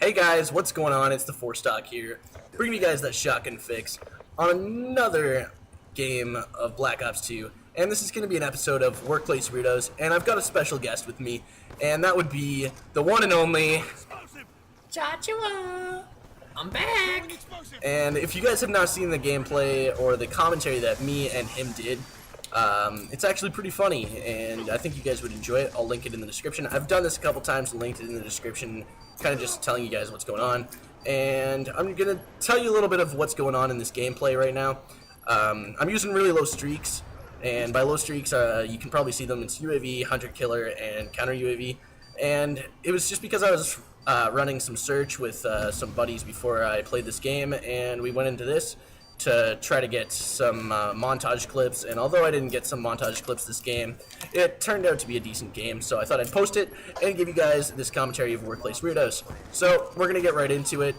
Hey guys, what's going on? It's TheForeStock here, bringing you guys that shotgun fix on another game of Black Ops 2. And this is going to be an episode of Workplace Weirdos, and I've got a special guest with me, and that would be the one and only Jawchewa. I'm back. And if you guys have not seen the gameplay or the commentary that me and him did, it's actually pretty funny, and I think you guys would enjoy it. I'll link it in the description. I've done this a couple times and linked it in the description, kind of just telling you guys what's going on. And I'm going to tell you a little bit of what's going on in this gameplay right now. I'm using really low streaks, and by low streaks, you can probably see them. It's UAV, Hunter Killer, and Counter UAV. And it was just because I was running some search with some buddies before I played this game, and we went into this to try to get some montage clips. And although I didn't get some montage clips this game, it turned out to be a decent game, so I thought I'd post it and give you guys this commentary of Workplace Weirdos. So we're gonna get right into it.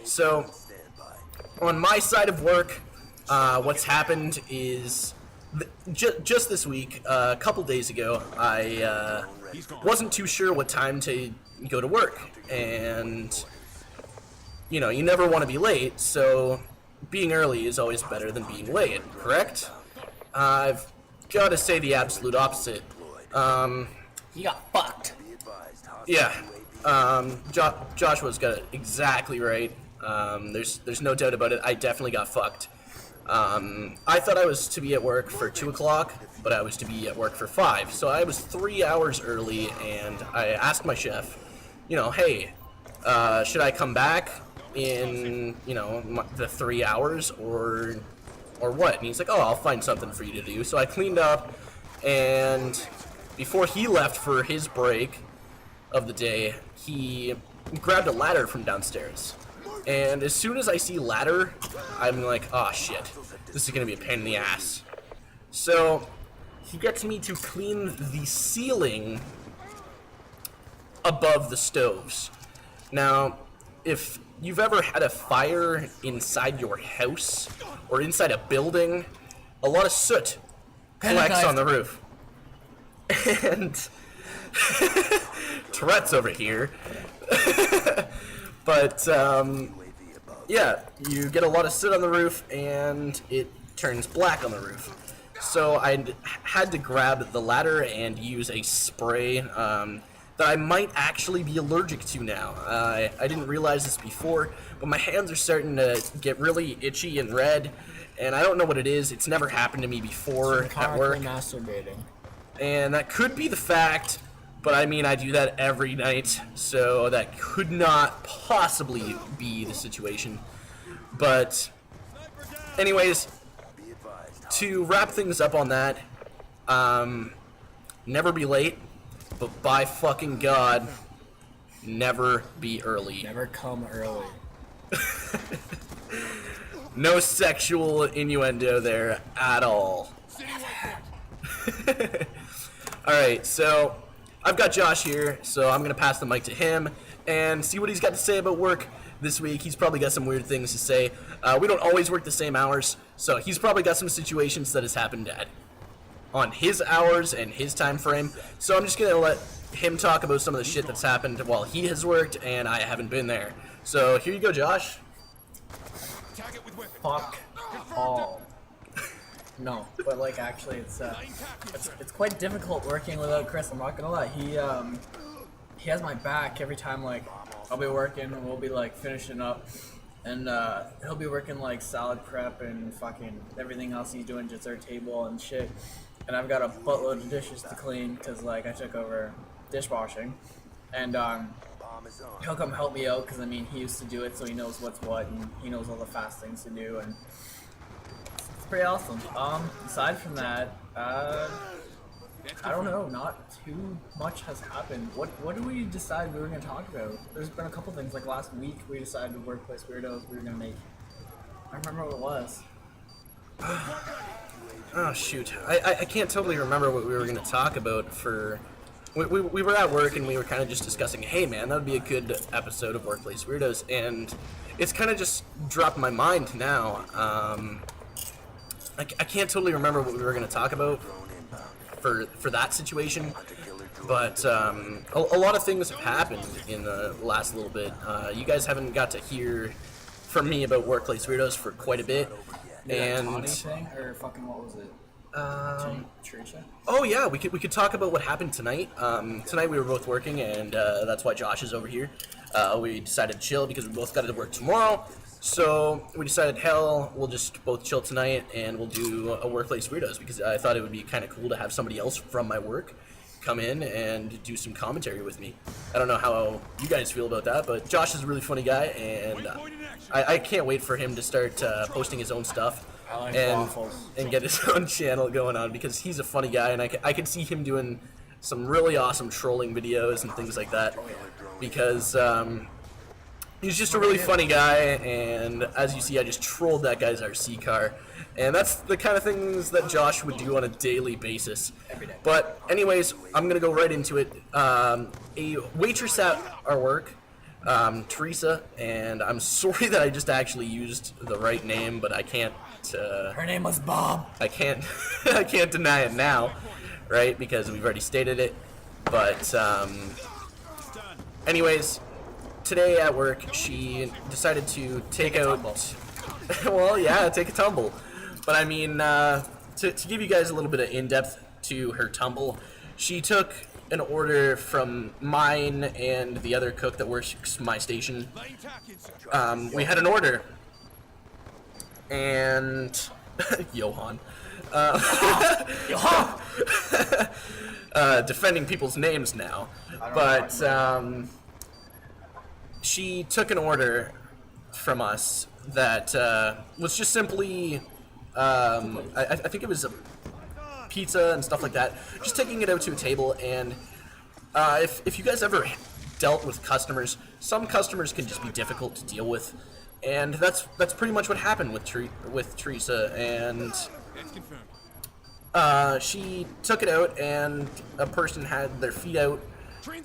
So on my side of work, what's happened is just this week, a couple days ago, I wasn't too sure what time to go to work, and you know, you never want to be late, so being early is always better than being late, correct? I've got to say the absolute opposite. You got fucked. Yeah, Joshua's got it exactly right. There's no doubt about it. I definitely got fucked. I thought I was to be at work for 2 o'clock, but I was to be at work for 5. So I was 3 hours early, and I asked my chef, you know, hey, should I come back in, you know, the 3 hours or what? And he's like, oh, I'll find something for you to do. So I cleaned up, and before he left for his break of the day, he grabbed a ladder from downstairs. And as soon as I see ladder, I'm like, oh shit, this is gonna be a pain in the ass. So he gets me to clean the ceiling above the stoves. Now, if you've ever had a fire inside your house or inside a building, a lot of soot collects on the roof. And Tourette's over here. But yeah, you get a lot of soot on the roof, and it turns black on the roof. So I had to grab the ladder and use a spray that I might actually be allergic to now. I didn't realize this before, but my hands are starting to get really itchy and red, and I don't know what it is. It's never happened to me before at work. Masturbating. And that could be the fact, but I mean, I do that every night, so that could not possibly be the situation. But anyways, to wrap things up on that, never be late, but by fucking God, never be early. never come early. No sexual innuendo there at all. Alright, so I've got Josh here, so I'm going to pass the mic to him and see what he's got to say about work this week. He's probably got some weird things to say. We don't always work the same hours, so he's probably got some situations that has happened on his hours and his time frame. So I'm just going to let him talk about some of the shit that's happened while he has worked and I haven't been there. So here you go, Josh. Fuck all. No, but like actually, it's quite difficult working without Chris. I'm not gonna lie. He has my back every time. Like I'll be working and we'll be like finishing up, and he'll be working like salad prep and fucking everything else he's doing, just our table and shit. And I've got a buttload of dishes to clean because like I took over dishwashing, and he'll come help me out because I mean he used to do it, so he knows what's what and he knows all the fast things to do, and it's pretty awesome. Aside from that, I don't know, not too much has happened. What did we decide we were going to talk about? There's been a couple things, like last week we decided Workplace Weirdos we were going to make. I don't remember what it was. Oh shoot, I can't totally remember what we were going to talk about for... We were at work and we were kind of just discussing, hey man, that would be a good episode of Workplace Weirdos, and it's kind of just dropped my mind now. I can't totally remember what we were going to talk about for that situation, But a lot of things have happened in the last little bit. You guys haven't got to hear from me about Workplace Weirdos for quite a bit. And Tawny thing, or fucking what was it? Teresa? Oh yeah, we could talk about what happened tonight. Tonight we were both working, and that's why Josh is over here. We decided to chill because we both got to work tomorrow. So we decided, hell, we'll just both chill tonight, and we'll do a Workplace Weirdos because I thought it would be kind of cool to have somebody else from my work come in and do some commentary with me. I don't know how you guys feel about that, but Josh is a really funny guy, and I can't wait for him to start posting his own stuff and get his own channel going on because he's a funny guy, and I can see him doing some really awesome trolling videos and things like that because he's just a really funny guy, and as you see, I just trolled that guy's RC car. And that's the kind of things that Josh would do on a daily basis. Every day. But anyways, I'm going to go right into it. A waitress at our work, Teresa, and I'm sorry that I just actually used the right name, but I can't... Her name was Bob. I can't I can't deny it now, right? Because we've already stated it. But anyways, today at work, she decided to take out... well, yeah, take a tumble. But I mean, to give you guys a little bit of in-depth to her tumble, she took an order from mine and the other cook that works my station. We had an order, and Johan, defending people's names now, but she took an order from us that was just simply. I think it was a pizza and stuff like that. Just taking it out to a table, and if you guys ever dealt with customers, some customers can just be difficult to deal with, and that's pretty much what happened with Teresa. And she took it out, and a person had their feet out,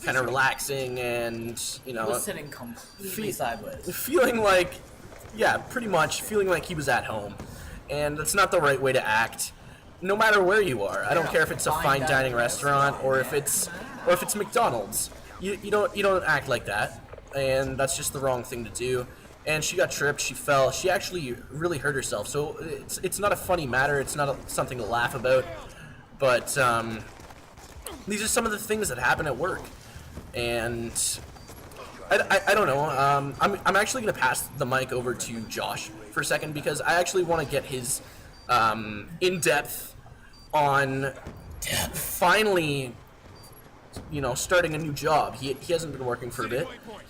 kind of relaxing, and was sitting completely sideways, feeling like, yeah, pretty much feeling like he was at home. And that's not the right way to act, no matter where you are. I don't care if it's a fine dining restaurant or if it's McDonald's. You don't act like that, and that's just the wrong thing to do. And she got tripped. She fell. She actually really hurt herself. So it's not a funny matter. It's not something to laugh about. But these are some of the things that happen at work, and I don't know. I'm actually gonna pass the mic over to Josh for a second because I actually want to get his in-depth on finally, starting a new job. He hasn't been working for a bit,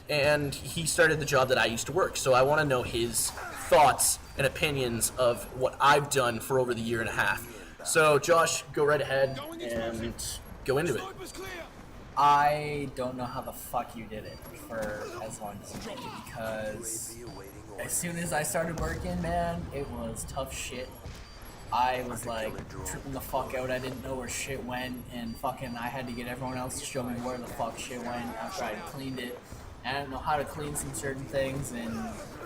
and he started the job that I used to work. So I want to know his thoughts and opinions of what I've done for over the year and a half. So Josh, go right ahead and go into it. I don't know how the fuck you did it for as long as you did, because as soon as I started working, man, it was tough shit. I was like tripping the fuck out. I didn't know where shit went, and fucking I had to get everyone else to show me where the fuck shit went after I cleaned it. And I didn't know how to clean some certain things, and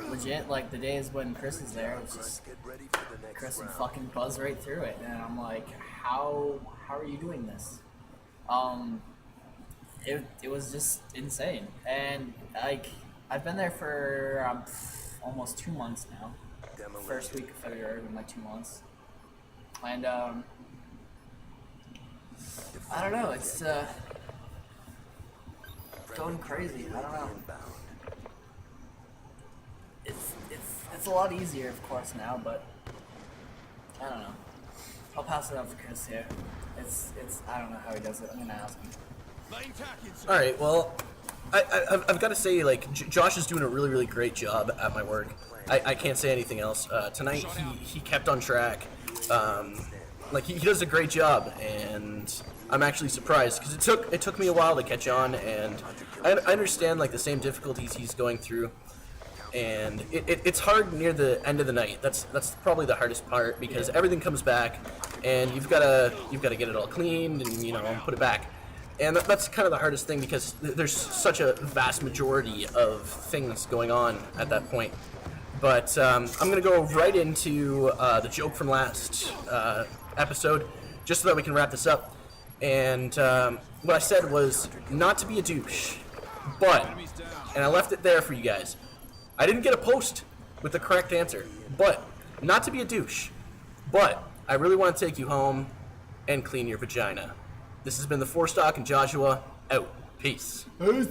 legit, like the days when Chris is there, it's just Chris would fucking buzz right through it, and I'm like, how are you doing this? It was just insane, and like I've been there for almost 2 months now. First week of February in my 2 months, and I don't know. It's going crazy. I don't know. It's a lot easier, of course, now, but I don't know. I'll pass it up to Chris here. It's I don't know how he does it. I'm gonna ask him. All right, well, I've got to say, like, Josh is doing a really, really great job at my work. I can't say anything else. Tonight, he kept on track. Like, he does a great job, and I'm actually surprised, because it took me a while to catch on, and I understand, like, the same difficulties he's going through, and it's hard near the end of the night. That's probably the hardest part, because everything comes back, and you've got to get it all cleaned and put it back. And that's kind of the hardest thing because there's such a vast majority of things going on at that point. But I'm going to go right into the joke from last episode, just so that we can wrap this up. And what I said was not to be a douche, but, and I left it there for you guys. I didn't get a post with the correct answer, but not to be a douche, but I really want to take you home and clean your vagina. This has been TheForeStock and Jawchewa out. Peace. Peace.